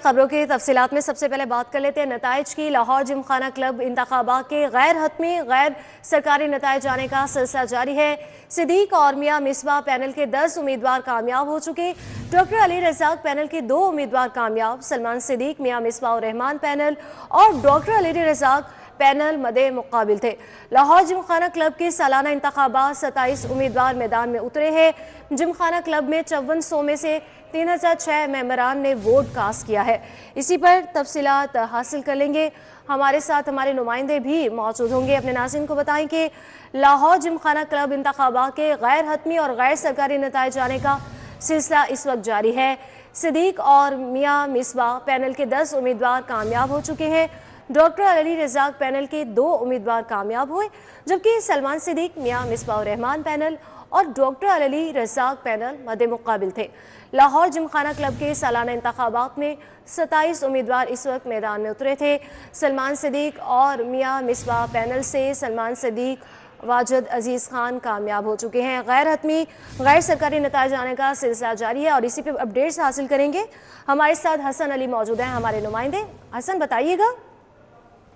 خبروں کی تفصیلات میں سب سے پہلے بات کر لیتے ہیں نتائج کی۔ لاہور جم خانہ کلب انتخابات کے غیر حتمی غیر سرکاری نتائج آنے کا سلسلہ جاری ہے۔ صدیق اور میاں مصباح پینل کے 10 امیدوار کامیاب ہو چکے۔ ڈاکٹر علی رزاق پینل کے 2 امیدوار کامیاب۔ سلمان صدیق میاں مصباح الرحمان پینل اور ڈاکٹر علی رزاق پینل مدِ مقابل تھے۔ لاہور جم خانہ کلب کے سالانہ انتخابات 27 امیدوار میدان میں اترے ہیں۔ جم خانہ کلب میں 5400 میں سے 3006 ممبران نے ووٹ کاسٹ کیا ہے۔ اسی پر تفصیلات حاصل کر لیں گے، ہمارے ساتھ ہمارے نمائندے بھی موجود ہوں گے۔ اپنے ناظرین کو بتائیں کہ لاہور جم خانہ کلب انتخابات کے غیر حتمی اور غیر سرکاری نتائج آنے کا سلسلہ اس وقت جاری ہے۔ صدیق اور میاں مصباح پینل کے 10 امیدوار کامیاب ہو چکے ہیں۔ ڈاکٹر علی رزاق پینل کے 2 امیدوار کامیاب ہوئے، جبکہ سلمان صدیق میاں مصباح الرحمان پینل اور ڈاکٹر علی رزاق پینل مدِ مقابل تھے۔ لاہور جم خانہ کلب کے سالانہ انتخابات میں 27 امیدوار اس وقت میدان میں اترے تھے۔ سلمان صدیق اور میاں مصباح پینل سے سلمان صدیق واجد عزیز خان کامیاب ہو چکے ہیں۔ غیر حتمی غیر سرکاری نتائج آنے کا سلسلہ جاری ہے اور اسی پہ اپڈیٹس حاصل کریں گے۔ ہمارے ساتھ حسن علی موجود ہیں، ہمارے نمائندے۔ حسن بتائیے گا۔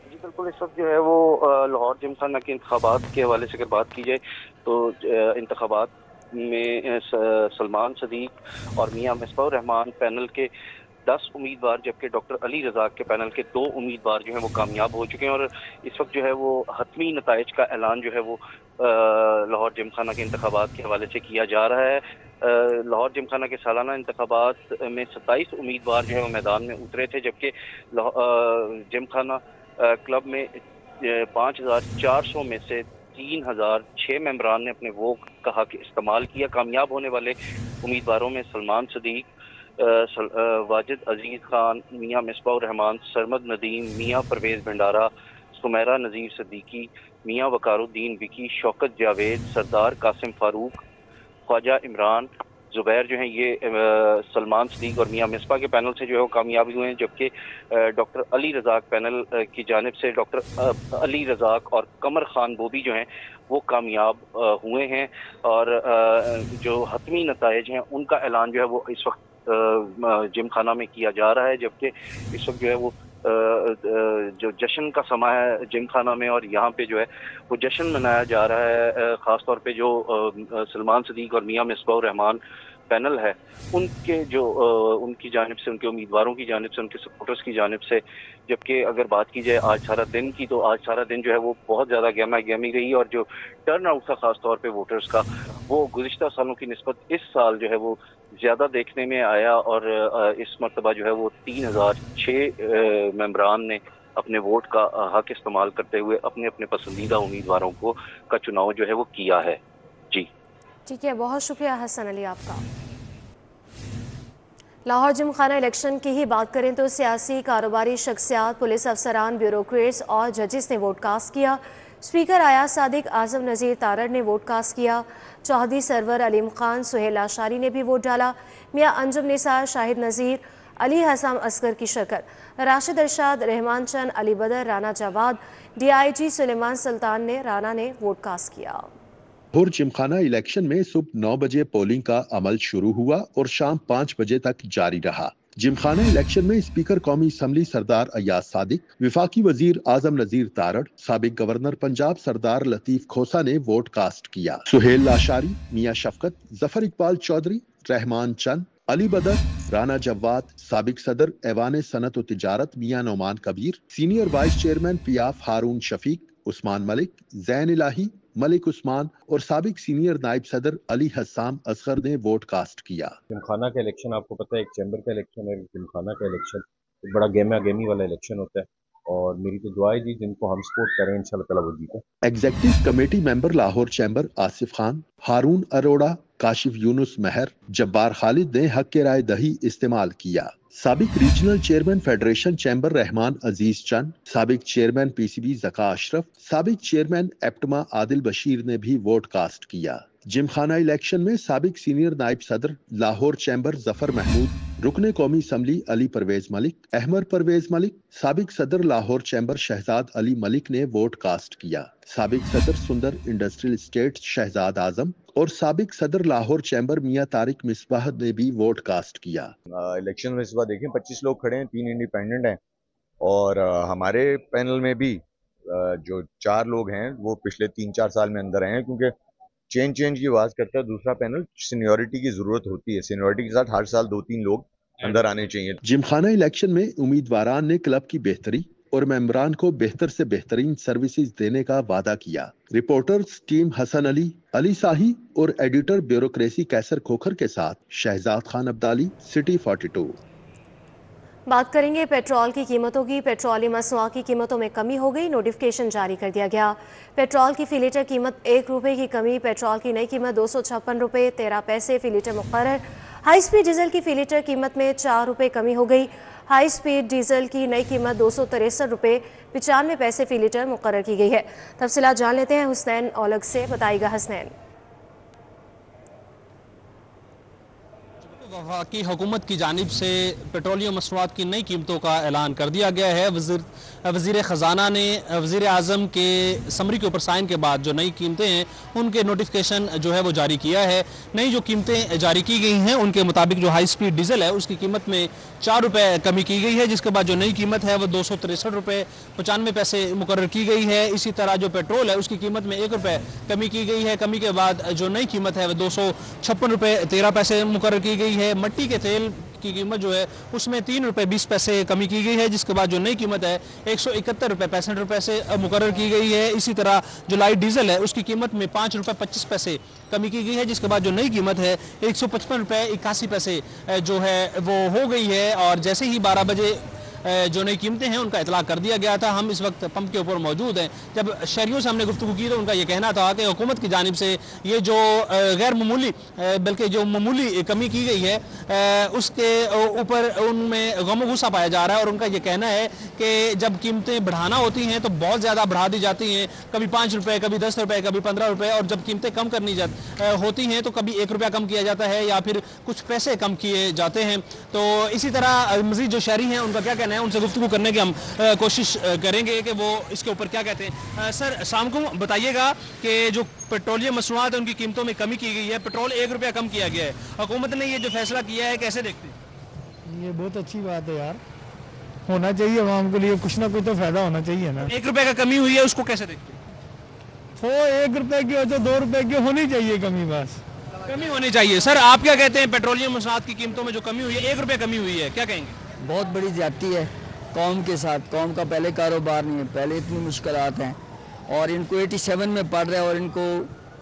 جی بالکل، اس وقت جو ہے وہ لاہور جم خانہ کے انتخابات کے حوالے سے اگر بات کی جائے تو انتخابات میں سلمان صدیق اور میاں مصباح الرحمان پینل کے 10 امیدوار، جبکہ ڈاکٹر علی رزاق کے پینل کے 2 امیدوار جو ہیں وہ کامیاب ہو چکے ہیں، اور اس وقت جو ہے وہ حتمی نتائج کا اعلان جو ہے وہ لاہور جم خانہ کے انتخابات کے حوالے سے کیا جا رہا ہے۔ لاہور جم خانہ کے سالانہ انتخابات میں 27 امیدوار جو ہے وہ میدان میں اترے تھے، جبکہ جم خانہ کلب میں 5400 میں سے 3006 ممبران نے اپنے ووٹ کا حق استعمال کیا۔ کامیاب ہونے والے امیدواروں میں سلمان صدیق، واجد عزیز خان، میاں مصباح الرحمان، سرمد ندیم، میاں پرویز بھنڈارا، سمیرہ نذیر صدیقی، میاں وقار الدین وکی، شوکت جاوید، سردار قاسم فاروق، خواجہ عمران زبیر جو ہیں یہ سلمان صدیق اور میاں مصباح کے پینل سے جو ہے وہ کامیاب ہوئے ہیں، جبکہ ڈاکٹر علی رزاق پینل کی جانب سے ڈاکٹر علی رزاق اور قمر خان بوبی جو ہیں وہ کامیاب ہوئے ہیں، اور جو حتمی نتائج ہیں ان کا اعلان جو ہے وہ اس وقت جم خانہ میں کیا جا رہا ہے، جبکہ اس وقت جو ہے وہ جو جشن کا سما ہے جم خانہ میں، اور یہاں پہ جو ہے وہ جشن منایا جا رہا ہے، خاص طور پہ جو سلمان صدیق اور میاں مصباح الرحمان پینل ہے ان کے جو ان کی جانب سے، ان کے امیدواروں کی جانب سے، ان کے سپورٹرز کی جانب سے۔ جبکہ اگر بات کی جائے آج سارا دن کی، تو آج سارا دن جو ہے وہ بہت زیادہ گہما گہمی رہی، اور جو ٹرن آؤٹ تھا خاص طور پہ ووٹرز کا، وہ گزشتہ سالوں کی نسبت اس سال جو ہے وہ زیادہ دیکھنے میں آیا، اور اس مرتبہ جو ہے وہ 3006 ممبران نے اپنے ووٹ کا حق استعمال کرتے ہوئے اپنے اپنے پسندیدہ امیدواروں کا چناؤ جو ہے وہ کیا ہے۔ جی ٹھیک ہے، بہت شکریہ حسن علی آپ کا۔ لاہور جم خانہ الیکشن کی ہی بات کریں تو سیاسی کاروباری شخصیات، پولیس افسران، بیوروکریٹس اور ججز نے ووٹ کاسٹ کیا۔ اسپیکر ایاز صادق، اعظم نذیر تارڑ نے ووٹ کاسٹ کیا۔ چودھری سرور علیم خان، سہیل لاشاری نے بھی ووٹ ڈالا۔ میاں انجم نثار، شاہد نذیر، علی حسام اصغر کی شرکت۔ راشد ارشاد، رحمان چند، علی بدر، رانا جواد، ڈی آئی جی سلیمان سلطان نے رانا نے ووٹ کاسٹ کیا۔ لاہور جم خانہ الیکشن میں صبح 9 بجے پولنگ کا عمل شروع ہوا اور شام 5 بجے تک جاری رہا۔ جم خانہ الیکشن میں اسپیکر قومی اسمبلی سردار ایاز صادق، وفاقی وزیر اعظم نذیر تارڑ، سابق گورنر پنجاب سردار لطیف کھوسہ نے ووٹ کاسٹ کیا۔ سہیل لاشاری، میاں شفقت، ظفر اقبال چودھری، رحمان چند، علی بدر، رانا جواد، سابق صدر ایوان صنعت و تجارت میاں نعمان کبیر، سینئر وائس چیئرمین پیاف ہارون شفیق، عثمان ملک، زین الہی، ملک عثمان اور سابق سینئر نائب صدر علی حسام اصغر نے ووٹ کاسٹ کیا۔ جم خانہ کا الیکشن آپ کو پتہ ہے ایک چیمبر کا الیکشن ہے، جم خانہ کا الیکشن ایک بڑا گیما گیمی والا الیکشن ہوتا ہے، اور میری تو دعا ہے جی جن کو ہم سپورٹ کریں انشاءاللہ تعالیٰ وہ جیتے۔ ایگزیکٹو کمیٹی ممبر لاہور چیمبر آصف خان، ہارون اروڑا، کاشف یونس مہر، جبار خالد نے حق رائے دہی استعمال کیا۔ سابق regional chairman federation chamber Rehman Aziz Chand, سابق chairman P C B Zaka Ashraf, سابق چیئرمین ایپٹما عادل بشیر نے بھی ووٹ کاسٹ کیا۔ जिमखाना इलेक्शन में साबिक सीनियर नायब सदर लाहौर चैम्बर जफर महमूद, रुकने कौमी असम्बली अली परवेज मलिक, अहमद परवेज मलिक, साबिक सदर लाहौर चैम्बर शहजाद अली मलिक ने वोट कास्ट किया। साबिक सदर सुंदर इंडस्ट्रियल स्टेट शहजाद आजम और साबिक सदर लाहौर चैम्बर मियां तारिक मिसबाह ने भी वोट कास्ट किया। इलेक्शन में इस बार देखें 25 लोग खड़े हैं, 3 इंडिपेंडेंट हैं और हमारे पैनल में भी जो 4 लोग हैं वो पिछले 3-4 साल में अंदर आए हैं, क्योंकि चेंज की आवाज करता है दूसरा पैनल। सीनियरिटी की जरूरत होती है, सीनियरिटी के साथ हर साल 2-3 लोग अंदर आने चाहिए। जिमखाना इलेक्शन में उम्मीदवारान ने क्लब की बेहतरी और मेंबरान को बेहतर से बेहतरीन सर्विसेज देने का वादा किया। रिपोर्टर्स टीम हसन अली, अली साही और एडिटर ब्यूरोक्रेसी कैसर खोखर के साथ शहजाद खान अब्दाली, सिटी 42। बात करेंगे पेट्रोल की कीमतों की। पेट्रोलियम मसनूआत की कीमतों में कमी हो गई, नोटिफिकेशन जारी कर दिया गया। पेट्रोल की फी लीटर कीमत 1 रुपये की कमी, पेट्रोल की नई कीमत 256 रुपये 13 पैसे फी लीटर मुकर्रर। हाई स्पीड डीजल की फी लीटर कीमत में 4 रुपये कमी हो गई। हाई स्पीड डीजल की नई कीमत 263 रुपये 95 पैसे फी लीटर मुकर्रर की गई है। तफसीलात जान लेते हैं हुसनैन औलग से, बताइएगा हुसनैन। वफाकी हुकूमत की जानिब से पेट्रोलियम मसनूआत की नई कीमतों का ऐलान कर दिया गया है। वज़ीर ख़जाना ने वज़ीर आज़म के समरी के ऊपर साइन के बाद जो नई कीमतें हैं उनके नोटिफिकेशन जो है वो जारी किया है। नई जो कीमतें जारी की गई हैं उनके मुताबिक जो हाई स्पीड डीजल है उसकी कीमत में 4 रुपये कमी की गई है, जिसके बाद जो नई कीमत है वो 263 रुपये 95 पैसे मुकर्रर की गई है। इसी तरह जो पेट्रोल है उसकी कीमत में 1 रुपये कमी की गई है। कमी के बाद जो नई कीमत है वो 256 रुपये 13 पैसे मुकर्रर की गई है। मट्टी के तेल की कीमत जो है उसमें 3 रुपये 20 पैसे कमी की गई है, जिसके बाद जो नई कीमत है 171 रुपये 65 पैसे मुकर्रर की गई है। इसी तरह जो लाइट डीजल है उसकी कीमत में 5 रुपये 25 पैसे कमी की गई है, जिसके बाद जो नई कीमत है 155 रुपये 81 पैसे जो है वो हो गई है। और जैसे ही 12 बजे जो नई कीमतें हैं उनका इतलाक कर दिया गया था। हम इस वक्त पंप के ऊपर मौजूद हैं। जब शहरियों से हमने गुफ्तगू की तो उनका ये कहना था कि हुकूमत की जानिब से ये जो गैर मामूली बल्कि जो मामूली कमी की गई है उसके ऊपर उनमें गम गुस्सा पाया जा रहा है। और उनका ये कहना है कि जब कीमतें बढ़ाना होती हैं तो बहुत ज़्यादा बढ़ा दी जाती हैं, कभी 5 रुपये, कभी 10 रुपये, कभी 15 रुपये, और जब कीमतें कम करनी होती हैं तो कभी 1 रुपया कम किया जाता है या फिर कुछ पैसे कम किए जाते हैं। तो इसी तरह मज़ीद जो शहरी हैं उनका क्या कहना है, उनसे गुफ्तगू करने की हम कोशिश करेंगे कि वो इसके ऊपर क्या कहते हैं। सर अस्सलाम वालेकुम, बताइएगा कि जो पेट्रोलियम मसनूआत है उनकी कीमतों में कमी की गई है, पेट्रोल 1 रुपया कम किया गया है, हुकूमत ने ये जो फैसला किया है कैसे देखते हैं? ये बहुत अच्छी बात है यार, होना चाहिए आवाम के लिए, कुछ ना कुछ तो फायदा होना चाहिए ना। 1 रुपये का कमी हुई है उसको कैसे देखते हैं? वो 1 रुपए की हो तो 2 रुपए की होनी चाहिए कमी, बस कमी होनी चाहिए। सर आप क्या कहते हैं, पेट्रोलियम मसनूआत की कीमतों में जो कमी हुई है 1 रुपये कमी हुई है, क्या कहेंगे? बहुत बड़ी ज्यादती है कौम के साथ। कौम का पहले कारोबार नहीं है, पहले इतनी मुश्किलात हैं और इनको 87 में पड़ रहा है और इनको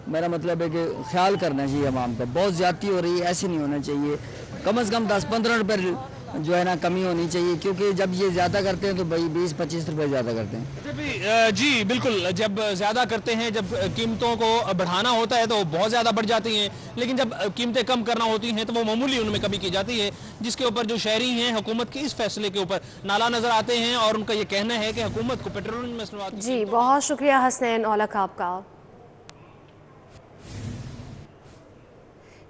मेरा मतलब है कि ख्याल करना चाहिए अवाम का। बहुत ज्यादती हो रही है, ऐसे नहीं होना चाहिए। कम से कम 10-15 रुपये जो है ना कमी होनी चाहिए, क्योंकि जब ये ज़्यादा करते हैं तो भाई 20-25 रुपये ज़्यादा करते हैं। जी बिल्कुल, जब ज़्यादा करते हैं, जब कीमतों को बढ़ाना होता है तो बहुत ज़्यादा बढ़ जाती हैं, लेकिन जब कीमतें कम करना होती हैं तो वो मामूली उनमें कमी की जाती है, जिसके ऊपर जो शहरी हैं हुकूमत के इस फैसले के ऊपर नाला नजर आते हैं और उनका ये कहना है कि हुकूमत को पेट्रोलियम मसनूआत। जी बहुत शुक्रिया हसनैन औलख आपका।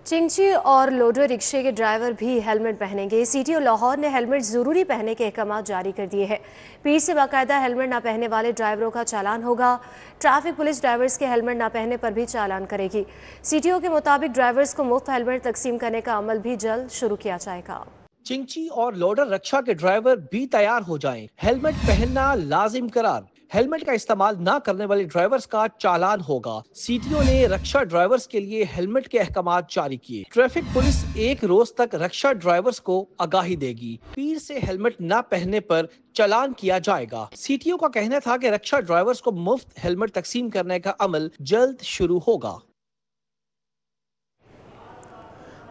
चिंची और लोडर रिक्शे के ड्राइवर भी हेलमेट पहनेंगे। सीटीओ लाहौर ने हेलमेट जरूरी पहनने के अहकाम जारी कर दिए हैं। पीठ से बाकायदा हेलमेट ना पहनने वाले ड्राइवरों का चालान होगा। ट्रैफिक पुलिस ड्राइवर्स के हेलमेट ना पहनने पर भी चालान करेगी। सीटीओ के मुताबिक ड्राइवर्स को मुफ्त हेलमेट तकसीम करने का अमल भी जल्द शुरू किया जाएगा। चिंची और लोडर रिक्शा के ड्राइवर भी तैयार हो जाएं। हेलमेट पहनना लाजिम करार। हेलमेट का इस्तेमाल ना करने वाले ड्राइवर्स का चालान होगा। सीटीओ ने रिक्शा ड्राइवर्स के लिए हेलमेट के अहकाम जारी किए। ट्रैफिक पुलिस 1 रोज तक रिक्शा ड्राइवर्स को आगाही देगी। पीर से हेलमेट ना पहनने पर चालान किया जाएगा। सीटीओ का कहना था कि रिक्शा ड्राइवर्स को मुफ्त हेलमेट तकसीम करने का अमल जल्द शुरू होगा।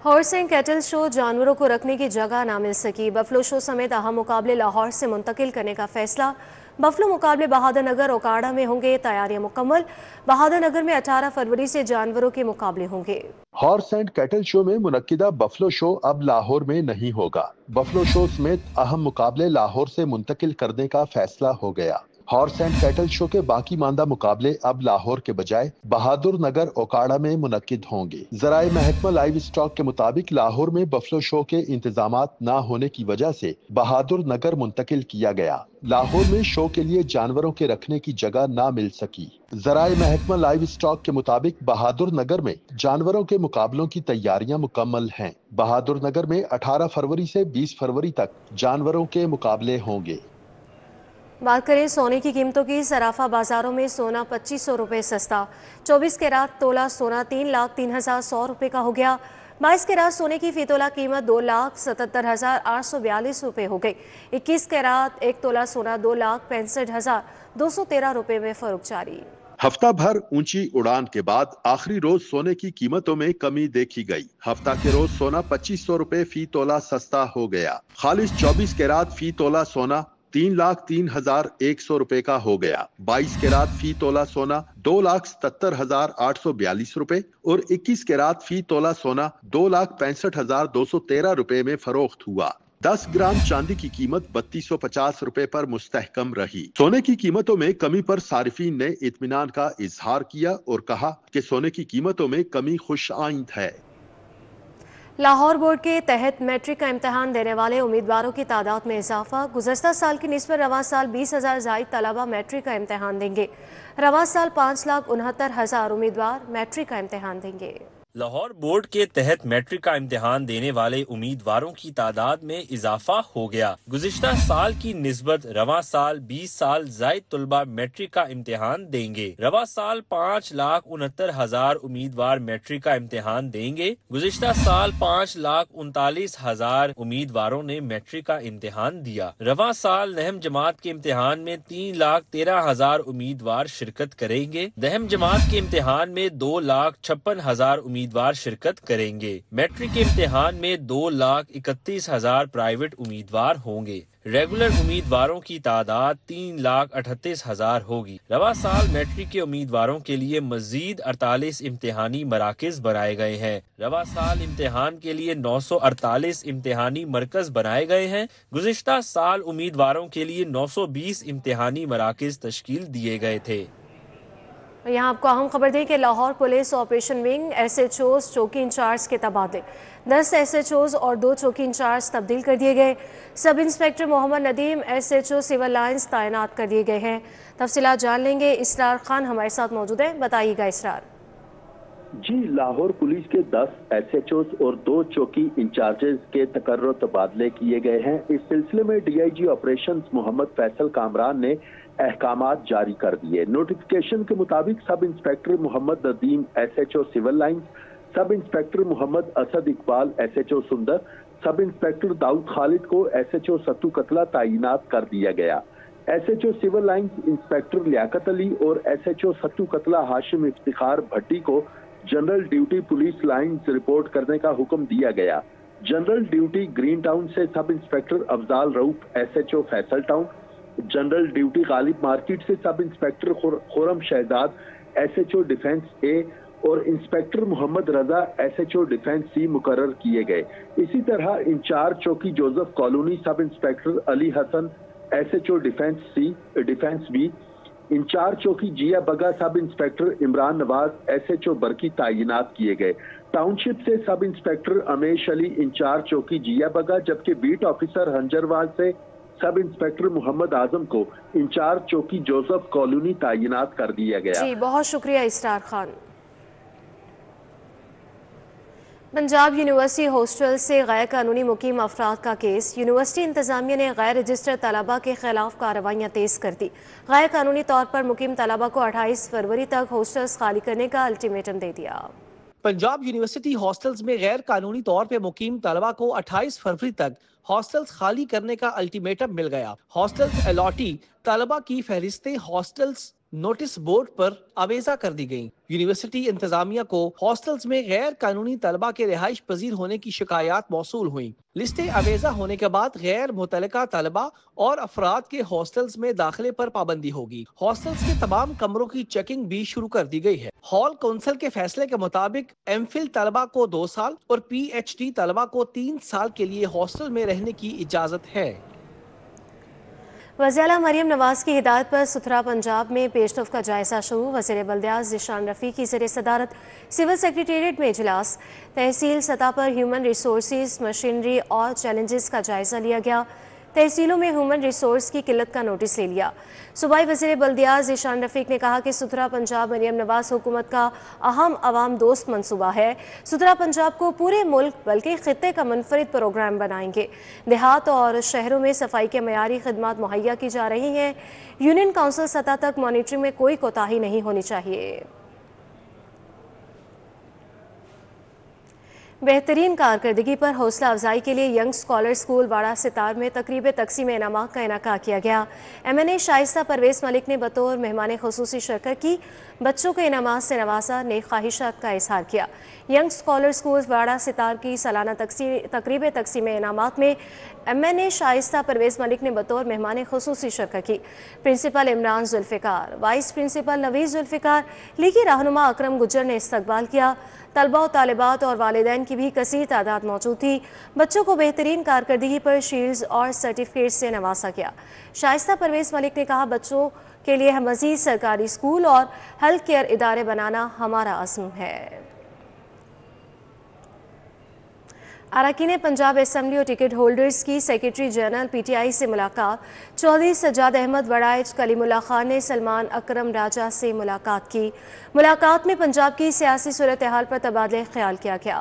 हॉर्स एंड कैटल शो जानवरों को रखने की जगह ना मिल सकी। बफलो शो समेत अहम मुकाबले लाहौर से मुंतकिल करने का फैसला। बफलो मुकाबले बहादुर नगर ओकाड़ा में होंगे, तैयारियां मुकम्मल। बहादुर नगर में 18 फरवरी से जानवरों के मुकाबले होंगे। हॉर्स एंड कैटल शो में मुनक्किदा बफलो शो अब लाहौर में नहीं होगा। बफलो शो समेत अहम मुकाबले लाहौर से मुंतकिल करने का फैसला हो गया। हॉर्स एंड कैटल शो के बाकी मांदा मुकाबले अब लाहौर के बजाय बहादुर नगर ओकाड़ा में मुनक्किद होंगे। जराए महकमा लाइव स्टॉक के मुताबिक लाहौर में बफलो शो के इंतजामात न होने की वजह से बहादुर नगर मुंतकिल किया गया। लाहौर में शो के लिए जानवरों के रखने की जगह न मिल सकी। जराए महकमा लाइव स्टॉक के मुताबिक बहादुर नगर में जानवरों के मुकाबलों की तैयारियां मुकम्मल हैं। बहादुर नगर में 18 फरवरी से 20 फरवरी तक जानवरों के मुकाबले होंगे। बात करें सोने की कीमतों की। सराफा बाजारों में सोना 2500 रुपये सस्ता। 24 कैरात तोला सोना 3,03,100 रुपये का हो गया। 22 कैरात सोने की फी तोला कीमत 2,77,842 रुपये हो गई। 21 कैरात 1 तोला सोना 2,65,213 रुपये में फरोख्त जारी। हफ्ता भर ऊंची उड़ान के बाद आखिरी रोज सोने की कीमतों में कमी देखी गई। हफ्ता के रोज सोना 2500 रुपये फी तोला सस्ता हो गया। खालिस 24 कैरात फी तोला सोना 3,03,100 रुपए का हो गया। 22 कैरात फी तोला सोना 2,77,842 रुपए और 21 कैरात फी तोला सोना 2,65,213 रुपए में फरोख्त हुआ। 10 ग्राम चांदी की कीमत 3250 रुपए पर मुस्तहकम रही। सोने की कीमतों में कमी पर सारिफीन ने इत्मीनान का इजहार किया और कहा कि सोने की कीमतों में कमी खुशआइंद है। लाहौर बोर्ड के तहत मैट्रिक का इम्तहान देने वाले उम्मीदवारों की तादाद में इजाफा। गुज़श्ता साल की निस्बत रवां साल 20,000 ज़ायद तलबा मैट्रिक का इम्तहान देंगे। रवां साल 5,69,000 उम्मीदवार मैट्रिक का इम्तहान देंगे। लाहौर बोर्ड के तहत मैट्रिक का इम्तिहान देने वाले उम्मीदवारों की तादाद में इजाफा हो गया। गुज़िश्ता साल की निस्बत रवां साल 20 साल ज़ायद तलबा मैट्रिक का इम्तिहान देंगे। रवां साल 5,69,000 उम्मीदवार मैट्रिक का इम्तिहान देंगे। गुज़िश्ता साल 5,39,000 उम्मीदवारों ने मैट्रिक का इम्तिहान दिया। रवां साल नहम जमात के इम्तिहान में 3,13,000 उम्मीदवार शिरकत करेंगे। दहम जमात के इम्तिहान में 2,56,000 उम्मीदवार शिरकत करेंगे। मैट्रिक के इम्तिहान में 2,31,000 प्राइवेट उम्मीदवार होंगे। रेगुलर उम्मीदवारों की तादाद 3,38,000 होगी। रवा साल मैट्रिक के उम्मीदवारों के लिए मजीद 48 इम्तिहानी मराकज बनाए गए हैं। रवा साल इम्तिहान के लिए 948 इम्तिहानी मरकज बनाए गए हैं। गुज़िश्ता साल उम्मीदवारों के लिए 920 इम्तिहानी मराकज तश्कील दिए गए थे। यहाँ आपको अहम खबर दें कि Lahore police operation wing SHOs चौकी इंचार्ज के तबादले। 10 SHOs और 2 चौकी इंचार्ज तब्दील कर दिए गए। Sub inspector Mohammad Nadeem SHO civil lines तैनात कर दिए गए हैं। तफसीलात जान लेंगे। इसरार खान हमारे साथ मौजूद है, बताइएगा इसरार। जी, लाहौर पुलिस के 10 SHOs और 2 चौकी इंचार्जेस के तकर्रुर तबादले किए गए हैं। इस सिलसिले में DIG ऑपरेशंस मोहम्मद फैसल कामरान ने अहकामात जारी कर दिए। नोटिफिकेशन के मुताबिक sub inspector Mohammad Nadeem SHO civil lines, sub inspector Mohammad Asad Iqbal SHO Sundar, sub inspector Dawood Khalid को SHO सत्तू कतला तैनात कर दिया गया। SHO civil lines inspector Liaquat Ali और SHO सत्तू कतला हाशिम इफ्तिखार भट्टी को general duty police lines report करने का हुक्म दिया गया। जनरल ड्यूटी ग्रीन टाउन से sub inspector Afzal Rauf SHO Faisal town, general duty Ghalib market से sub inspector Khurram Shahzad SHO defence A और inspector Mohammad Raza SHO defence C मुकर्रर किए गए। इसी तरह इंचार्ज चौकी Joseph colony sub inspector Ali Hassan SHO defence C defence B, incharge चौकी Zia Bagga sub inspector Imran Nawaz SHO Barki तैनात किए गए। टाउनशिप से sub inspector Amesh Ali in charge चौकी जिया बगा, जबकि बीट ऑफिसर हंजरवाल से सब इंस्पेक्टर मोहम्मद आजम को इंचार्ज चौकी जोसेफ कॉलोनी तैनात कर दिया गया। जी, बहुत शुक्रिया इसरार खान। पंजाब यूनिवर्सिटी हॉस्टल से गैर कानूनी मुकीम अफराद का केस। यूनिवर्सिटी इंतजामिया ने गैर रजिस्टर्ड तलबा के खिलाफ कार्रवाइयाँ तेज कर दी। गैर कानूनी तौर पर मुकीम तलबा को 28 फरवरी तक हॉस्टल्स खाली करने का अल्टीमेटम दे दिया। पंजाब यूनिवर्सिटी हॉस्टल्स में गैर कानूनी तौर पर मुकीम तलबा को 28 फरवरी तक हॉस्टल्स खाली करने का अल्टीमेटम मिल गया। हॉस्टल्स अलॉटी तलबा की फहरिस्तें हॉस्टल्स नोटिस बोर्ड पर आवेजा कर दी गयी। यूनिवर्सिटी इंतजामिया को हॉस्टल्स में गैर कानूनी तलबा के रिहाइश पजीर होने की शिकायत मौसूल हुई। लिस्टें आवेजा होने के बाद गैर मुतलका तलबा और अफराद के हॉस्टल्स में दाखिले पर पाबंदी होगी। हॉस्टल्स के तमाम कमरों की चेकिंग भी शुरू कर दी गई है। हॉल काउंसिल के फैसले के मुताबिक MPhil तलबा को 2 साल और PhD तलबा को 3 साल के लिए हॉस्टल में रहने की इजाजत है। वज़ीर आला मरियम नवाज की हिदायत पर सुथरा पंजाब में पेशरफ का जायजा शुरू। वज़ीर बल्दियात ज़ीशान रफ़ी की ज़ेर सदारत सिविल सेक्रेटेरिएट में इजलास। तहसील सतह पर ह्यूमन रिसोर्सेज, मशीनरी और चैलेंजेस का जायजा लिया गया। तहसीलों में ह्यूमन रिसोर्स की किल्लत का नोटिस ले लिया। सूबाई वज़ीर बल्दियात ज़ीशान रफ़ीक ने कहा कि सुथरा पंजाब मरियम नवाज हुकूमत का अहम अवाम दोस्त मनसूबा है। सुथरा पंजाब को पूरे मुल्क बल्कि खित्ते का मुनफरिद प्रोग्राम बनाएंगे। देहात और शहरों में सफाई के मयारी खिदमात मुहैया की जा रही हैं। यूनियन काउंसिल सतह तक मॉनिटरिंग में कोई कोताही नहीं होनी चाहिए। बेहतरीन कारकर्दगी पर हौसला अफजाई के लिए यंग स्कॉलर स्कूल वाड़ा सितार में तकरीब तकसीम इनामात का इनेकाद किया गया। MNA शाइस्ता परवेज़ मलिक ने बतौर मेहमान खुसूसी शिरकत की। बच्चों को इनामात से नवाजा, नेक ख्वाहिशात का इजहार किया। यंग स्कॉलर स्कूल वाड़ा सितार की सालाना तकरीब तकसीम इनामात में MNA शाइस्ता परवेज़ मलिक ने बतौर मेहमान खुसूसी शिरकत की। Principal Imran Zulfiqar, vice principal Naveez Zulfiqar, लीगी रहनुमा अकरम गुज्जर ने इस्तकबाल किया। तलबा और तालिबात और वालिदैन की भी कसीर तादाद मौजूद थी। बच्चों को बेहतरीन कारकर्दगी पर शील्ड्स और सर्टिफिकेट से नवाजा गया। शाइस्ता परवेज़ मलिक ने कहा, बच्चों के लिए मज़ीद सरकारी स्कूल और हेल्थ केयर इदारे बनाना हमारा अज़्म है। अरकान पंजाब असम्बली और टिकट होल्डर्स की सेक्रेटरी जनरल PTI से मुलाकात। चौधरी सज्जाद अहमद वड़ाइच कलीमुल्लाह खान ने सलमान अकरम राजा से मुलाकात की। मुलाकात में पंजाब की सियासी सूरत हाल पर तबादला ख्याल किया गया।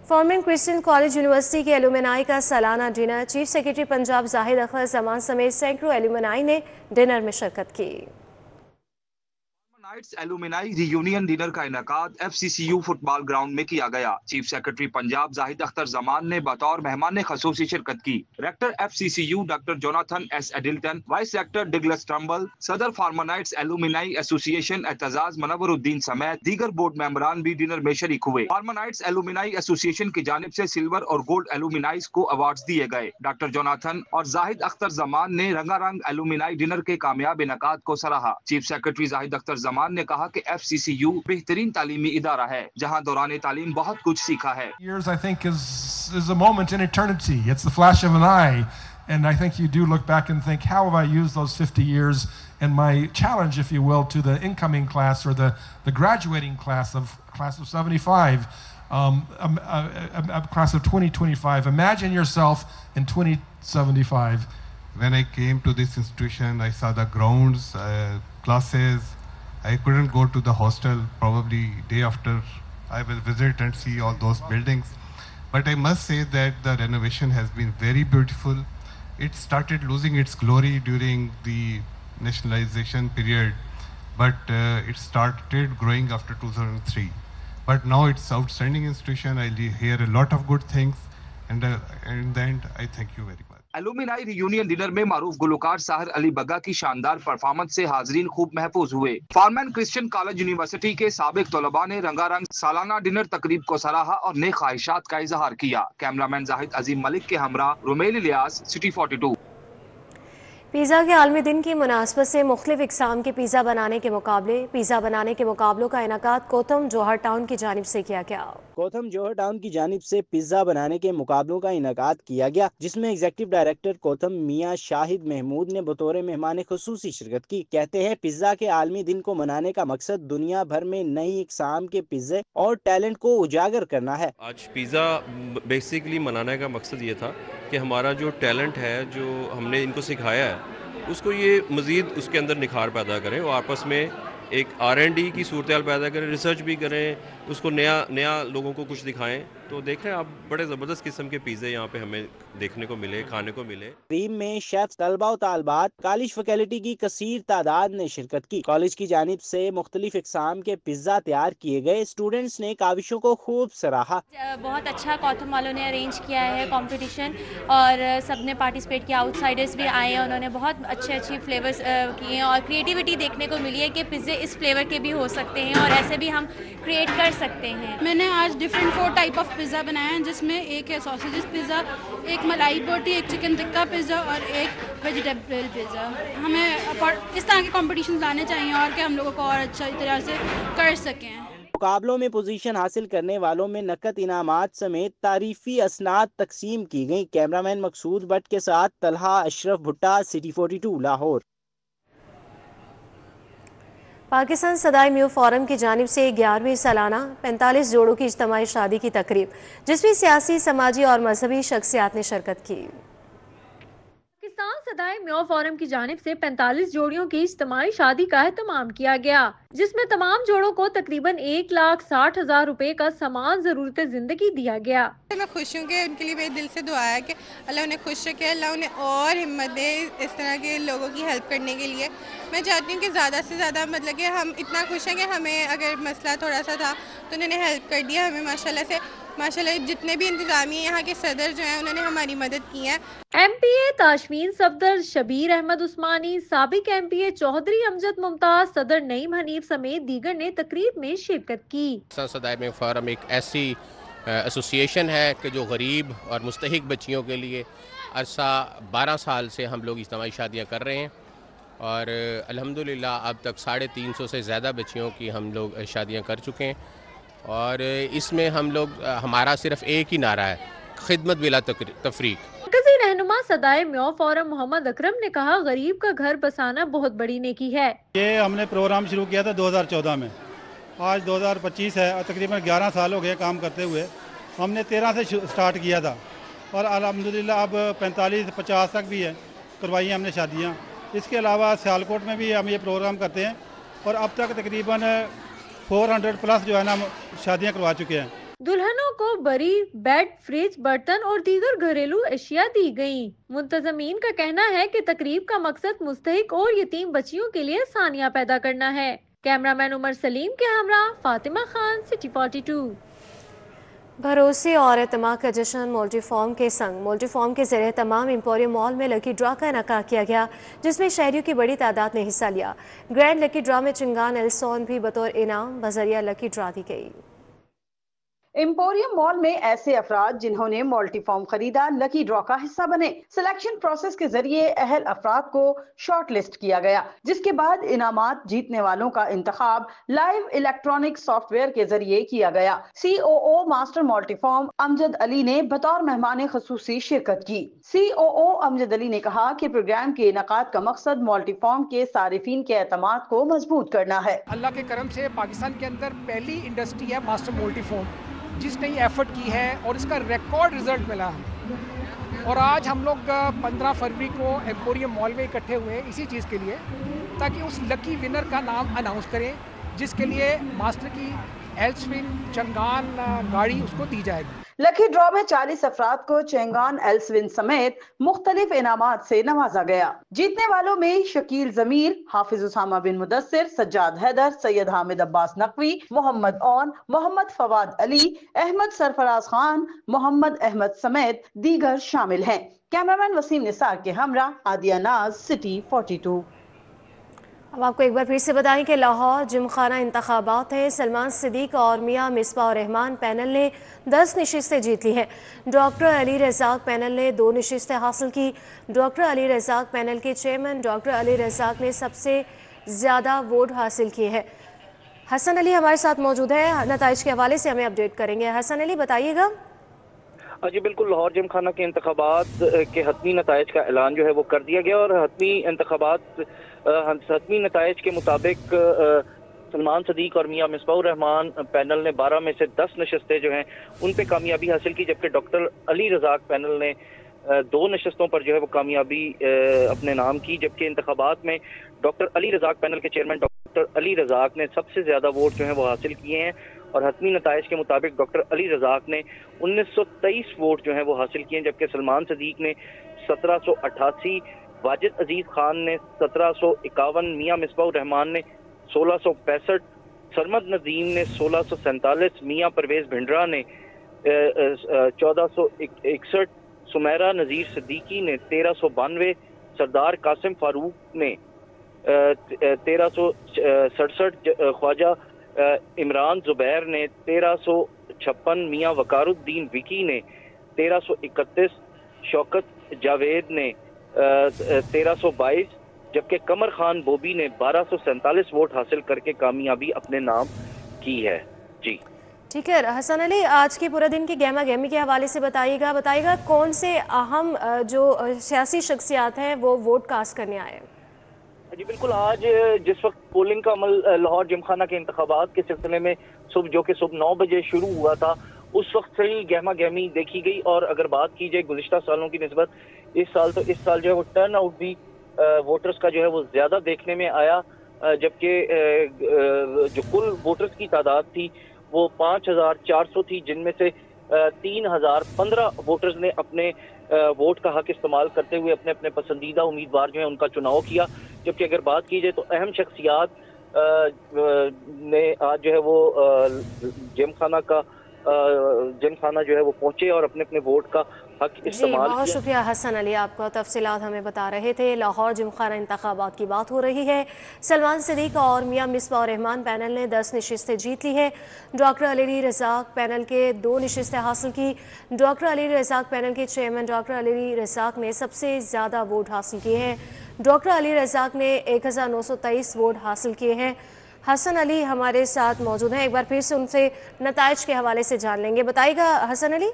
फॉर्मन क्रिश्चियन कॉलेज यूनिवर्सिटी के एलुमनाई का सालाना dinner. Chief secretary Punjab Zahid Akhtar Zaman समेत सैकड़ों एलुमनाई ने डिनर में शिरकत की। एलुमनाई रियूनियन डिनर का इनेकाद FCCU फुटबॉल ग्राउंड में किया गया। चीफ सेक्रेटरी पंजाब जाहिद अख्तर जमान ने बतौर मेहमान खसूसी शिरकत की। Rector FCCU doctor Jonathan S Addleton, vice rector Douglas Trumbull, सदर फार्मानाइट्स एलुमनाई एसोसिएशन एतजाज मनवरुद्दीन समेत दीगर बोर्ड मेंबरान भी डिनर में शरीक हुए। फार्मानाइट्स एलुमनाई एसोसिएशन की जानिब से सिल्वर और गोल्ड एलुमनाइज को अवार्ड दिए गए। डॉक्टर जोनाथन और जाहिद अख्तर जमान ने रंगारंग एलुमनाई डिनर के कामयाब इनेकाद को सराहा। चीफ सेक्रेटरी जाहिद अख्तर जमान ने कहा कि FCCU बेहतरीन तालीमी इदारा है जहां दौरान तालीम बहुत कुछ सीखा है। Years I think is a moment in eternity. It's the flash of an eye, and I think you do look back and think, how have I used those 50 years? And my challenge, if you will, to the incoming class or the graduating class of 75, a class of 2025. Imagine yourself in 2075. When I came to this institution, I saw the grounds, classes. I couldn't go to the hostel. Probably day after I will visit and see all those buildings. But I must say that the renovation has been very beautiful. It started losing its glory during the nationalization period, but it started growing after 2003. But now it's outstanding institution. I hear a lot of good things, and in the end, I thank you very much. Alumni reunion dinner में मारूफ गुलकार साहिर अली बग्गा की शानदार performance से हाजरीन खूब महफूज हुए। Forman Christian college university के साबिक तलबा ने रंगारंग सालाना डिनर तकरीब को सराहा और नेक ख्वाहिशात का इजहार किया। कैमरामैन जाहिद अजीम मलिक के हमरा रुमेल इलियास, सिटी 42। पिज़्ज़ा के आलमी दिन की मुनासबत से मुख्तलिफ इक़साम के पिज़्ज़ा बनाने के मुकाबलों का इनेकाद कोथम जोहर टाउन की जानिब से किया गया। कोथम जोहर टाउन की जानिब से पिज़्ज़ा बनाने के मुकाबलों का इनेकाद किया गया, जिसमें एग्जीक्यूटिव डायरेक्टर कोथम मियां शाहिद महमूद ने बतौर मेहमान खुसूसी शिरकत की। कहते हैं, पिज़्ज़ा के आलमी दिन को मनाने का मकसद दुनिया भर में नई इक़साम के पिज़्ज़े और टैलेंट को उजागर करना है। आज पिज़्ज़ा बेसिकली मनाने का मकसद ये था कि हमारा जो टैलेंट है, जो हमने इनको सिखाया है, उसको ये मज़ीद उसके अंदर निखार पैदा करें और आपस में एक R&D की सूरत पैदा करें, रिसर्च भी करें, उसको नया लोगों को कुछ दिखाएं। तो देख रहे हैं आप, बड़े ज़बरदस्त किस्म के पिज़्ज़े यहाँ पे हमें देखने को मिले, खाने को मिले। टीम में शेफ, तलबा और तालबात, कॉलेज फैकल्टी की कसीर तादाद ने शिरकत की। कॉलेज की जानिब से मुख्तलिफ इक़साम के पिज़्ज़ा तैयार किए गए। स्टूडेंट्स ने काविशों को खूब सराहा। बहुत अच्छा कोथम वालों ने अरेंज किया है कंपटीशन और सबने पार्टिसिपेट किया। आउटसाइडर्स भी आए हैं, उन्होंने बहुत अच्छे फ्लेवर्स किए हैं और क्रिएटिविटी देखने को मिली है कि पिज़्ज़े इस फ्लेवर के भी हो सकते हैं और ऐसे भी हम क्रिएट कर सकते हैं। मैंने आज डिफरेंट 4 टाइप ऑफ पिज़्ज़ा बनाया है, जिसमें एक है सॉसेजेस पिज़्ज़ा, एक मलाई बोटी, एक चिकन टिक्का पिज़्ज़ा और एक वेजिटेबल पिज़्ज़ा। हमें इस तरह के कॉम्पिटिशन लाने चाहिए और कि हम लोगों को और अच्छा तरह से कर सकें। मुकाबलों में पोजीशन हासिल करने वालों में नकद इनामात समेत तारीफी असनाद तकसीम की गई। कैमरामैन मकसूद भट्ट के साथ तलहा अशरफ भुट्टा, सिटी 42 लाहौर। पाकिस्तान सदाई म्यू फोरम की जानिब से 11वीं सालाना 45 जोड़ों की इज्तिमाई शादी की तकरीब, जिसमें सियासी, समाजी और मजहबी शख्सियात ने शिरकत की। पाकिस्तान सदाई म्यू फोरम की जानिब से 45 जोड़ियों की इज्तिमाई शादी का एहतमाम किया गया, जिसमें तमाम जोड़ों को तकरीबन 1,60,000 रुपए का सामान जरूरत जिंदगी दिया गया। मैं खुश हूँ कि उनके लिए मेरे दिल से दुआ है कि अल्लाह उन्हें खुश रखे, अल्लाह उन्हें और हिम्मत दे इस तरह के लोगों की हेल्प करने के लिए। मैं चाहती हूँ कि ज़्यादा से ज़्यादा मतलब कि हम इतना खुश हैं कि हमें अगर मसला थोड़ा सा था तो उन्होंने हेल्प कर दिया हमें। माशाल्लाह जितने भी इंतजामिया यहाँ के सदर जो हैं उन्होंने हमारी मदद की है। MPA ताशमीन सफदर, शबीर अहमद उस्मानी, साबिक MPA चौधरी अमजद मुमताज, सदर नईम हनीफ समेत दीगर ने तकरीब में शिरकत की। सदाई म्यू फोरम एक ऐसी एसोसिएशन है कि जो गरीब और मुस्तहिक बच्चियों के लिए अरसा 12 साल से हम लोग इज्तिमाई शादियाँ कर रहे हैं और अल्हम्दुलिल्लाह अब तक 350 से ज़्यादा बच्चियों की हम लोग शादियाँ कर चुके हैं। और इसमें हम लोग हमारा सिर्फ एक ही नारा है, खिदमत बिला तफरीक। मरकज़ी रहनुमा सदाई म्यू फोरम मोहम्मद अकरम ने कहा, गरीब का घर बसाना बहुत बड़ी नेकी है। ये हमने प्रोग्राम शुरू किया था 2014 में, आज 2025 है, तकरीबन 11 साल हो गए काम करते हुए। हमने 13 से स्टार्ट किया था और अल्हम्दुलिल्लाह अब 45-50 तक भी है करवाई हैं हमने शादियाँ। इसके अलावा सियालकोट में भी हम ये प्रोग्राम करते हैं और अब तक तकरीबन 400 प्लस जो है ना शादियाँ करवा चुके हैं। दुल्हनों को बरी, बेड, फ्रिज, बर्तन और दीगर घरेलू अशिया दी गयी। मुंतजमीन का कहना है कि तकरीब का मकसद मुस्तहिक और यतीम बच्चियों के लिए आसानियाँ पैदा करना है। कैमरामैन उमर सलीम के हमरा फातिमा खान, सिटी 42। भरोसे और एतमाद का जश्न मोल्टीफॉर्म के संग मोल्टीफॉर्म के ज़रिए तमाम एम्पोरियम मॉल में लकी ड्रा का इनका किया गया, जिसमें शहरियों की बड़ी तादाद ने हिस्सा लिया। ग्रैंड लकी ड्रा में चिंगान एल्सोन भी बतौर इनाम बजरिया लकी ड्रा दी गई। एम्पोरियम मॉल में ऐसे अफराद जिन्होंने मल्टीफॉर्म खरीदा लकी ड्रॉ का हिस्सा बने। सिलेक्शन प्रोसेस के जरिए अहल अफराद को शॉर्ट लिस्ट किया गया, जिसके बाद इनामात जीतने वालों का इंतखाब लाइव इलेक्ट्रॉनिक सॉफ्टवेयर के जरिए किया गया। COO master multiform Amjad Ali ने बतौर मेहमान खसूसी शिरकत की। COO अमजद अली ने कहा कि प्रोग्राम के इनकाद का मकसद मल्टीफॉर्म के सारिफिन के एतमाद को मजबूत करना है। अल्लाह के करम से पाकिस्तान के अंदर पहली इंडस्ट्री है मास्टर मल्टीफॉर्म, जिसने ये एफर्ट की है और इसका रिकॉर्ड रिजल्ट मिला है। और आज हम लोग 15 फरवरी को एम्पोरियम मॉल में इकट्ठे हुए इसी चीज़ के लिए, ताकि उस लकी विनर का नाम अनाउंस करें, जिसके लिए मास्टर की एल्सविन चंगान गाड़ी उसको दी जाएगी। लकी ड्रॉ में 40 अफराद को चेंगान एल्सविन समेत मुख्तलिफ इनामात से नवाजा गया। जीतने वालों में शकील जमीर, हाफिज उसामा बिन मुदस्सिर, सज्जाद हैदर, सैयद हामिद अब्बास नकवी, मोहम्मद ओन, मोहम्मद फवाद अली, अहमद सरफराज खान, मोहम्मद अहमद समेत दीगर शामिल हैं। कैमरामैन वसीम निसार के हमरा आदिया नाज, सिटी 42। अब आपको एक बार फिर से बताएं कि लाहौर जिमखाना इंतखाबात हैं। सलमान सिद्दीक और मियां मिसबाह रहमान पैनल ने 10 नशिस्तें जीत ली हैं। डॉक्टर अली रज़ाक पैनल ने 2 नशिस्तें हासिल की। डॉक्टर अली रज़ाक पैनल के चेयरमैन डॉक्टर अली रज़ाक ने सबसे ज़्यादा वोट हासिल किए हैं। हसन अली हमारे साथ मौजूद है, नताइज के हवाले से हमें अपडेट करेंगे। हसन अली बताइएगा। जी बिल्कुल, लाहौर जिमखाना के इंतखाबात के हतमी नताइज का ऐलान जो है वो कर दिया गया और हतमी नताइज के मुताबिक सलमान सदीक और मियां मिसबाह रहमान पैनल ने 12 में से 10 नशस्तें जो हैं उन पे कामयाबी हासिल की, जबकि डॉक्टर अली रज़ाक पैनल ने 2 नशस्तों पर जो है वो कामयाबी अपने नाम की। जबकि इंतखाबात में डॉक्टर अली रज़ाक पैनल के चेयरमैन डॉक्टर अली रज़ाक ने सबसे ज़्यादा वोट जो है वो हासिल किए हैं और हतमी नताइज के मुताबिक डॉक्टर अली रज़ाक ने 1923 वोट जो है वो हासिल किए, जबकि सलमान सदीक ने 1788, वाजिद अजीज खान ने 1751, मियां मिसबाह रहमान ने 1665, सरमद नदीम ने 1647, मियां परवेज भिंडरा ने 1461, सुमेरा नज़ीर सिद्दीकी ने 1392, सरदार कासिम फारूक ने 1367, ख्वाजा इमरान जुबैर ने 1356, मियां वकारुद्दीन विकी ने 1331, शौकत जावेद ने 1322, जबकि कमर खान बोबी ने 1247 वोट हासिल करके कामयाबी अपने नाम की है। जी ठीक है हसन अली, आज के पूरे दिन की गहमा गहमी के हवाले से बताइएगा कौन से अहम जो सियासी शख्सियात हैं वो वोट कास्ट करने आए हैं? जी बिल्कुल, आज जिस वक्त पोलिंग का अमल लाहौर जिमखाना के इंतखाबात के सिलसिले में जो कि सुबह 9 बजे शुरू हुआ था, उस वक्त से ही गहमा गहमी देखी गई। और अगर बात की जाए गुज़िश्ता सालों की निस्बत इस साल जो है वो टर्न आउट भी वोटर्स का जो है वो ज़्यादा देखने में आया, जबकि जो कुल वोटर्स की तादाद थी वो 5400 थी, जिनमें से 3015 वोटर्स ने अपने वोट का हक इस्तेमाल करते हुए अपने अपने पसंदीदा उम्मीदवार जो है उनका चुनाव किया। जबकि अगर बात की जाए तो अहम शख्सियात ने आज जो है वो जिमखाना जो है वो पहुंचे और अपने अपने वोट का हक इस्तेमाल किया। बहुत शुक्रिया हसन अली, आपका तफसीलात हमें बता रहे थे। लाहौर जिमखाना इंतखाबात की बात हो रही है। सलमान सदीक और मियां मिसबाह रहमान पैनल ने 10 नशिस्तें जीत ली है। डॉक्टर अली रज़ाक पैनल के 2 नशिस्तें हासिल की। डॉक्टर अली रज़ाक पैनल के चेयरमैन डॉक्टर अली रज़ाक ने सबसे ज़्यादा वोट हासिल किए हैं। डॉक्टर अली रज़ाक ने 1923 वोट हासिल किए हैं। हसन अली हमारे साथ मौजूद हैं, एक बार फिर से उनसे नताइज के हवाले से जान लेंगे। बताइएगा हसन अली।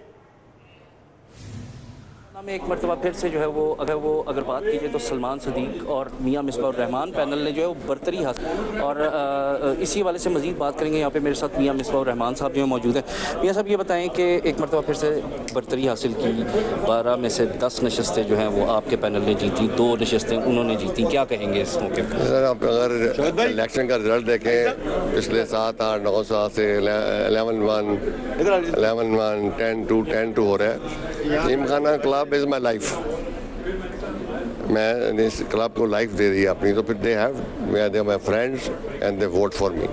में एक मरतबा फिर से जो है वो अगर बात की जाए तो सलमान सदीक और मियां मिसबाह रहमान पैनल ने जो है वो बरतरी हासिल, और इसी हवाले से मजीद बात करेंगे। यहाँ पे मेरे साथ मियां मिसबाह रहमान साहब जो है मौजूद है। मियां साहब ये बताएं कि एक मरतबा फिर से बरतरी हासिल की, 12 में से 10 नशस्तें जो हैं वो आपके पैनल ने जीती, 2 नशस्तें उन्होंने जीती, क्या कहेंगे इस मौके पर? सर आप अगर इलेक्शन का रिजल्ट देखें पिछले 7, 8, 9 साल से 11-1, 10-2, 10-2 हो रहा है। Gymkhana club is my life, मैं इस क्लब को लाइफ दे दी अपनी, तो फिर they have my friends and they vote for me.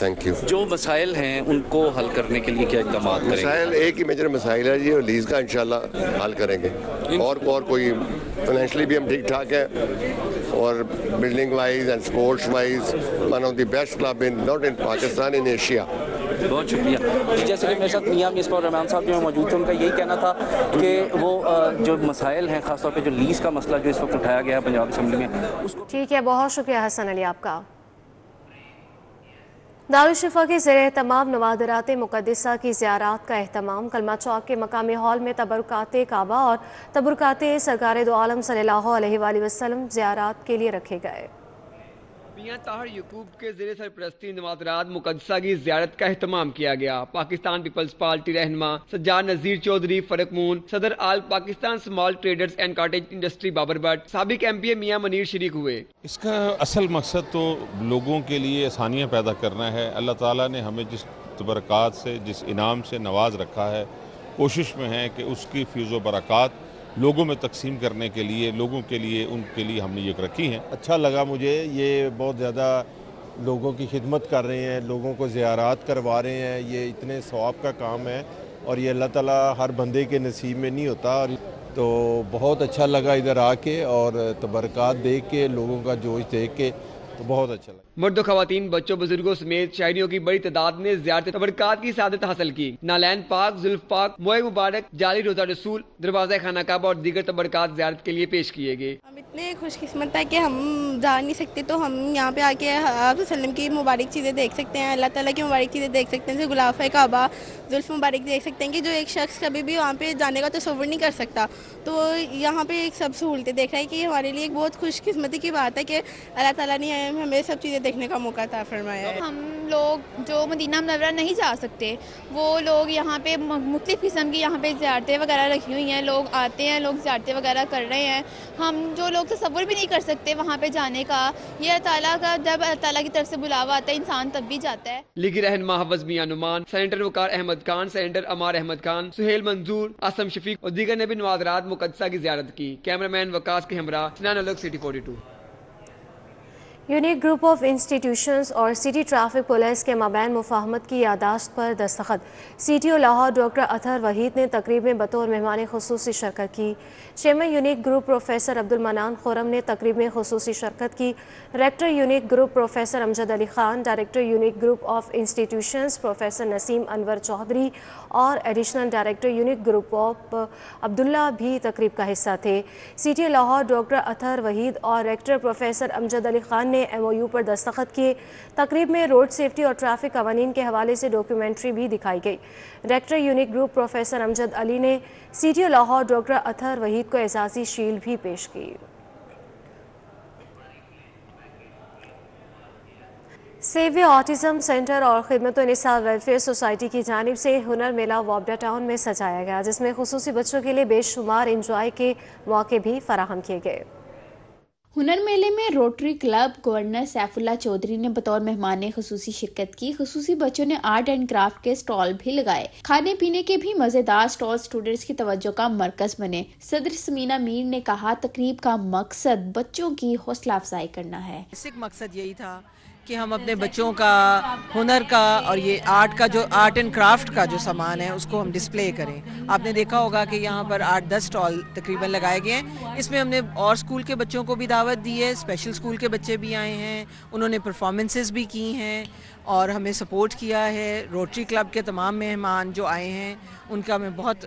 Thank you. जो मसाइल हैं उनको हल करने के लिए क्या इक़दाम करेंगे? मसाइल एक ही मेजर मसाइल है जी, और लीज का इंशाल्लाह हल करेंगे। और कोई फाइनेंशियली भी हम ठीक ठाक है, और building wise and sports wise one of the best club in not in Pakistan, in Asia. बहुत शुक्रिया। जैसे कि मेरे साथ मियां मिसबाह रहमान साहब जो मौजूद थे, उनका यही कहना था कि वो जो मसाइल हैं, खासतौर पे जो लीज का मसला जो इस वक्त उठाया गया है पंजाब असम्बली में, उसको। ठीक है, बहुत शुक्रिया हसन अली आपका। दारुश्शिफा के ज़ेरे तमाम नवादरात मुक़द्दसा की ज़ियारात का एहतमाम कलमा चौक के मकामी हॉल में तबरुकात काबा और तबरुकात सरकार दो आलम सल्लल्लाहु अलैहि वसल्लम ज़ियारात के लिए रखे गए। मियां ताहिर यकूब के ज़ेरे सरपरस्ती नवाज़रात मुक़द्दसा की ज़ियारत का एहतमाम किया गया। पाकिस्तान पीपल्स पार्टी रहनुमा सज्जाद नज़ीर चौधरी फरकमून, सदर all Pakistan small traders and cottage industry Babar Bhatt, साबिक एमपी मियां मनीर शरीक हुए। इसका असल मकसद तो लोगों के लिए आसानियाँ पैदा करना है। अल्लाह ताला ने हमें जिस बरक़ात से, जिस इनाम से नवाज रखा है, कोशिश में है कि उसकी फ़ैज़ बरक़ात लोगों में तकसीम करने के लिए, लोगों के लिए, उनके लिए हमने ये रखी हैं। अच्छा लगा मुझे, ये बहुत ज़्यादा लोगों की खिदमत कर रहे हैं, लोगों को ज़ियारात करवा रहे हैं, ये इतने सवाब का काम है और ये अल्लाह ताला हर बंदे के नसीब में नहीं होता। और तो बहुत अच्छा लगा इधर आके और तबरकात देख के, लोगों का जोश देख के, तो बहुत अच्छा लगा। मर्द ख़वातीन, बच्चों, बुजुर्गों समेत शायरियों की बड़ी तादाद ने ज़ियारत तबरकात की सादत हासिल की। नालैन पाक, जुल्फ पाक, मोए मुबारक, जाली रोज़ा रसूल, दरवाज़ा खाना काबा और दीगर तबरकात ज़ियारत के लिए पेश किए गए। हम इतने खुशकिस्मत है कि हम जा नहीं सकते, तो हम यहाँ पे आके आप वसल्लम की मुबारक चीज़ें देख सकते हैं, अल्लाह ताला की मुबारक चीज़ें देख सकते हैं, जैसे गुलाफ़ काबा, जुल्फ मुबारक देख सकते हैं कि जो एक शख्स कभी भी वहाँ पे जाने का तसव्वुर नहीं कर सकता। तो यहाँ पे एक सब सहूलतें देख रहा है कि हमारे लिए एक बहुत खुशकिस्मती की बात है कि अल्लाह ताला ने हमें सब चीज़ें देखने का मौका अता फरमाया है। हम लोग जो मदीना मुनव्वरा नहीं जा सकते, वो लोग यहाँ पे मुख्तलिफ़ किस्म की यहाँ पे ज़ियारतें वगैरह रखी हुई हैं, लोग आते हैं, लोग ज़ियारतें वगैरह कर रहे हैं। हम जो लोग तसव्वुर भी नहीं कर सकते वहाँ पे जाने का, ये अल्लाह ताला का, जब अल्लाह ताला की तरफ से बुलावा आता है इंसान तब भी जाता है। लीगी रहनुमा हफ़्ज़ मियां नुमान, सेनेटर वकार अहमद खान, सेनेटर अमार अहमद खान, सुहेल मंजूर, आसम शफीक और दीगर ने भी नवाज़रात मुक़द्दसा की ज़ियारत की। कैमरामैन वकास के हमरा, सिनान अलग, city 42। Unique group of institutions और सिटी ट्रैफिक पुलिस के माबैन मुफाहमत की यादाश्त पर दस्तखत। CTO लाहौर डॉक्टर अतहर वहीद ने तकरीब में बतौर मेहमान खुसूसी शिरकत की। Chairman unique group professor Abdul Manan Khurram ने तकरीब में खुसूसी शिरकत की। Director unique group professor Amjad Ali Khan, director unique group of institutions professor Naseem Anwar Chaudhry और additional director unique group of Abdullah भी तकरीब का हिस्सा थे। CTO लाहौर डॉक्टर अतहर वहीद और डायरेक्टर प्रोफेसर अमजद अली खान نے MOU پر دستخط کیے۔ تقریب میں روڈ سیفٹی اور ٹریفک قوانین کے حوالے سے ڈاکیومنٹری بھی دکھائی گئی۔ ڈائریکٹر یونیک گروپ پروفیسر امجد علی نے CTO لاہور ڈاکٹر اطہر وحید کو اعزازی شیلڈ بھی پیش کی۔ سیو آٹزم سینٹر اور خدمت نساء ویلفیئر سوسائٹی کی جانب سے ہنر میلہ وابڈا ٹاؤن میں سجایا گیا، جس میں خصوصی بچوں کے لیے بے شمار انجوائے کے موقع بھی فراہم کیے گئے۔ ہنر میلے میں Rotary club governor Saif Ullah Chaudhry نے بطور مہمان خصوصی شرکت کی۔ خصوصی بچوں نے آرٹ اینڈ کرافٹ کے سٹال بھی لگائے۔ کھانے پینے کے بھی مزیدار سٹال سٹوڈنٹس کی توجہ کا مرکز بنے۔ صدر سمینہ میر نے کہا تقریب کا مقصد بچوں کی حوصلہ افزائی کرنا ہے۔ بیسک مقصد یہی تھا کہ ہم اپنے بچوں کا ہنر کا اور یہ آرٹ اینڈ کرافٹ کا جو سامان ہے اس کو ہم ڈسپلے کریں۔ آپ نے دیکھا ہوگا کہ یہاں پر 8-10 سٹال تقریباً لگائے گئے ہیں۔ اس میں ہم نے اور اسکول کے بچوں کو بھی دعوت دی ہے، اسپیشل اسکول کے بچے بھی آئے ہیں، انہوں نے پرفارمنسز بھی کی ہیں اور ہمیں سپورٹ کیا ہے۔ روٹری کلب کے تمام مہمان جو آئے ہیں ان کا میں بہت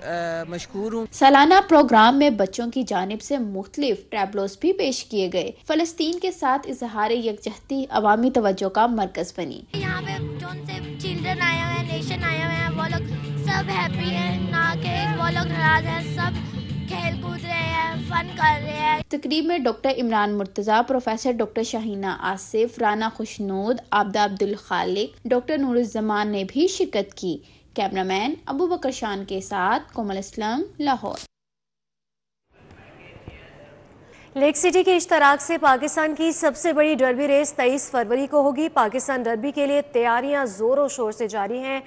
مشکور ہوں۔ سالانہ پروگرام میں بچوں کی جانب سے مختلف ٹیبلوز بھی پیش کیے گئے۔ فلسطین کے ساتھ اظہار یکجہتی عوامی توجہ کا مرکز بنی۔ یہاں پہ جون سے چلڈرن آئے ہوئے ہیں، نیشن آئے ہوئے ہیں، وہ لوگ سب ہیپی ہیں، نہ کہ وہ لوگ ناراض ہیں، سب کھیل کود رہے ہیں، فن کر رہے ہیں۔ تقریب میں doctor Imran Murtaza, professor doctor Shahina Asif, Rana Khushnood, Abida Abdul Khaliq, doctor Nooruzzaman نے بھی شرکت کی۔ کیمرہ مین ابو بکر شان کے ساتھ کومل اسلم، لاہور۔ لیک سٹی کے اشتراک سے پاکستان کی سب سے بڑی ڈربی ریس 23 فروری کو ہوگی۔ پاکستان ڈربی کے لیے تیاریاں زور و شور سے جاری ہیں۔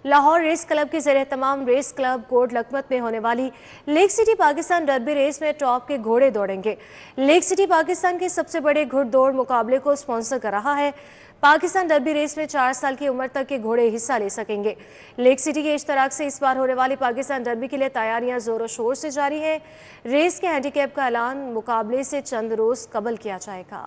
لاہور ریس کلب کے زیر اہتمام ریس کلب کوٹ لکھمت میں ہونے والی lake city Pakistan derby race میں ٹاپ کے گھوڑے دوڑیں گے۔ لیک سٹی پاکستان کے سب سے بڑے گھڑ دوڑ مقابلے کو اسپانسر کر رہا ہے۔ پاکستان ڈربی ریس میں 4 سال کی عمر تک کے گھوڑے حصہ لے سکیں گے۔ لیک سٹی کے اشتراک سے اس بار ہونے والی پاکستان ڈربی کے لیے تیاریاں زور و شور سے جاری ہیں۔ ریس کے ہینڈی کیپ کا اعلان مقابلے سے چند روز قبل کیا جائے گا۔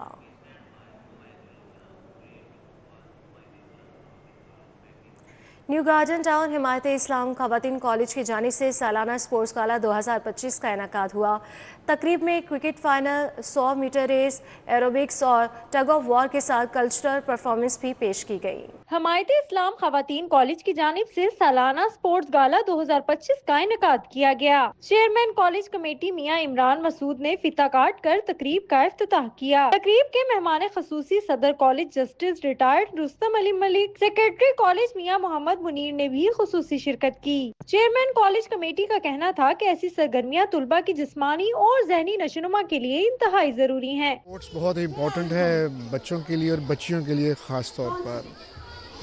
نیو گارڈن ٹاؤن حمایت اسلام خواتین کالج کی جانب سے سالانہ سپورٹس گالا 2025 کا انعقاد ہوا۔ تقریب میں cricket final, 100 metre race, aerobics اور ٹگ آف وار کے ساتھ کلچرل پرفارمنس بھی پیش کی گئی۔ حمایت اسلام خواتین کالج کی جانب سے سالانہ سپورٹس گالا 2025 کا انعقاد کیا گیا۔ چیئرمین کالج کمیٹی میاں عمران مسعود نے فیتہ کاٹ کر تقریب کا افتتاح کیا۔ تقریب کے مہمان خصوصی صدر کالج جسٹس ریٹائرڈ رستم علی ملک، سیکریٹری کالج میاں محمد منیر نے بھی خصوصی شرکت کی۔ چیئرمین کالج کمیٹی کا کہنا تھا کہ ایسی سرگرمیاں طلباء کی جسمانی اور ذہنی نشوونما کے لیے انتہائی ضروری ہیں۔ اسپورٹس بہت امپورٹنٹ ہے بچوں کے لیے اور بچیوں کے لیے خاص طور پر۔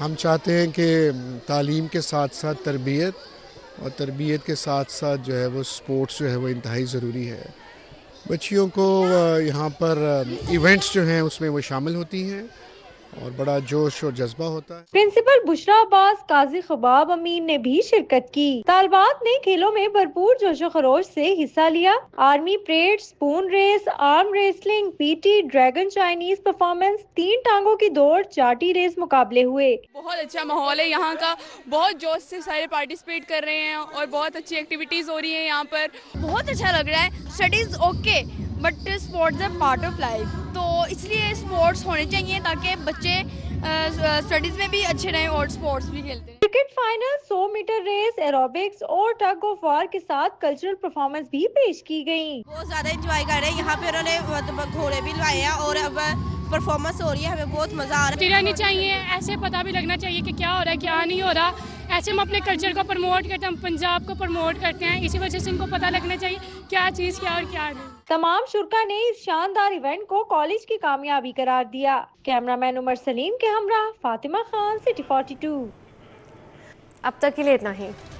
ہم چاہتے ہیں کہ تعلیم کے ساتھ ساتھ تربیت اور تربیت کے ساتھ ساتھ جو ہے وہ اسپورٹس جو ہے وہ انتہائی ضروری ہے۔ بچیوں کو یہاں پر ایونٹس جو ہیں اس میں وہ شامل ہوتی ہیں اور بڑا جوش اور جذبہ ہوتا ہے۔ پرنسپل بشرا عباس، قاضی خباب امین نے بھی شرکت کی۔ طالبات نے کھیلوں میں بھرپور جوش و خروش سے حصہ لیا۔ Army parade, spoon race, arm wrestling, PT، dragon Chinese performance, 3 ٹانگوں کی دوڑ، چاٹی ریس مقابلے ہوئے۔ بہت اچھا ماحول ہے یہاں کا، بہت جوش سے سارے پارٹیسپیٹ کر رہے ہیں اور بہت اچھی ایکٹیویٹیز ہو رہی ہیں یہاں پر۔ بہت اچھا لگ رہا ہے۔ Studies okay but sports a part of life, تو اس لیے اسپورٹس ہونے چاہیے تاکہ بچے اسٹڈیز میں بھی اچھے رہیں اور اسپورٹس بھی کھیلتے ہیں۔ Cricket final, 100 metre race, aerobics اور ٹگ آف وار کے ساتھ کلچرل پرفارمنس بھی پیش کی گئی۔ بہت زیادہ انجوائے کر رہے ہیں یہاں پہ، انہوں نے گھوڑے بھی لائے ہیں اور اب پرفارمنس ہو رہی ہے، ہمیں بہت مزہ آ رہا ہے۔ رہنی چاہیے، ایسے پتہ بھی لگنا چاہیے کہ کیا ہو رہا ہے کیا نہیں ہو رہا۔ ایسے ہم اپنے کلچر کو پروموٹ کرتے ہیں، ہم پنجاب کو پروموٹ کرتے ہیں، اسی وجہ سے ان کو پتہ لگنا چاہیے کیا چیز کیا اور کیا نہیں۔ تمام شرکا نے اس شاندار ایونٹ کو کالج کی کامیابی قرار دیا۔ کیمرہ مین عمر سلیم کے ہمراہ فاطمہ خان، سٹی 42۔ اب تک کے لیے اتنا ہی۔